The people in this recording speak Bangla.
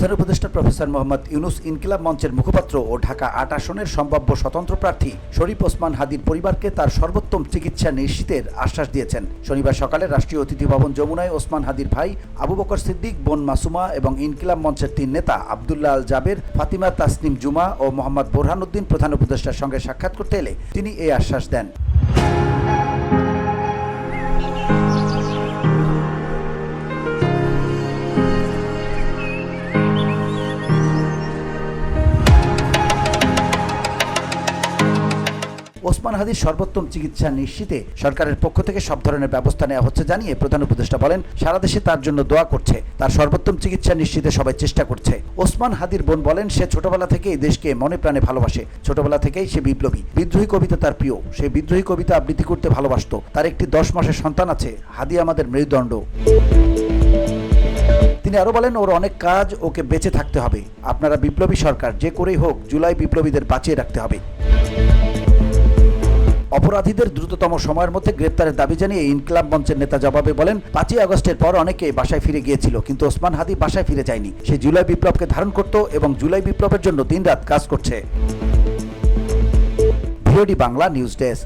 প্রধান উপদেষ্টা প্রফেসর মোহাম্মদ ইউনুস ইনকিলাব মঞ্চের মুখপাত্র ও ঢাকা ৮ আসনের সম্ভাব্য স্বতন্ত্র প্রার্থী শরীফ ওসমান হাদির পরিবারকে তার সর্বোত্তম চিকিৎসা নিশ্চিতের আশ্বাস দিয়েছেন। শনিবার সকালে রাষ্ট্রীয় অতিথি ভবন যমুনায় ওসমান হাদির ভাই আবু বকর সিদ্দিক, বোন মাসুমা এবং ইনকিলাব মঞ্চের ৩ নেতা আব্দুল্লাহ আল জাবের, ফাতিমা তাসনিম জুমা ও মোহাম্মদ বোরহান উদ্দিন প্রধান উপদেষ্টার সঙ্গে সাক্ষাৎ করতে এলে তিনি এই আশ্বাস দেন। ওসমান হাদির সর্বোত্তম চিকিৎসা নিশ্চিতে সরকারের পক্ষ থেকে সব ধরনের ব্যবস্থা নেওয়া হচ্ছে জানিয়ে প্রধান উপদেষ্টা বলেন, সারা দেশে তার জন্য দোয়া করছে, তার সর্বোত্তম চিকিৎসা নিশ্চিতে সবাই চেষ্টা করছে। ওসমান হাদির বোন বলেন, সে ছোটবেলা থেকেই দেশকে মনে প্রাণে ভালোবাসে। ছোটবেলা থেকেই সে বিপ্লবী। বিদ্রোহী কবিতা তার প্রিয়। সে বিদ্রোহী কবিতা আবৃত্তি করতে ভালোবাসত। তার একটি 10 মাসের সন্তান আছে। হাদি আমাদের মেরুদণ্ড। তিনি আরো বলেন, ওর অনেক কাজ, ওকে বেঁচে থাকতে হবে। আপনারা বিপ্লবী সরকার, যে করেই হোক জুলাই বিপ্লবীদের বাঁচিয়ে রাখতে হবে। অপরাধীদের দ্রুততম সময়ের মধ্যে গ্রেপ্তারের দাবি জানিয়ে ইনকিলাব মঞ্চের নেতা জবাবে বলেন, 5ই আগস্টের পর অনেকে বাসায় ফিরে গিয়েছিল, কিন্তু ওসমান হাদি বাসায় ফিরে যায়নি। সে জুলাই বিপ্লবকে ধারণ করত এবং জুলাই বিপ্লবের জন্য দিনরাত কাজ করছে। VOD Bangla news desk.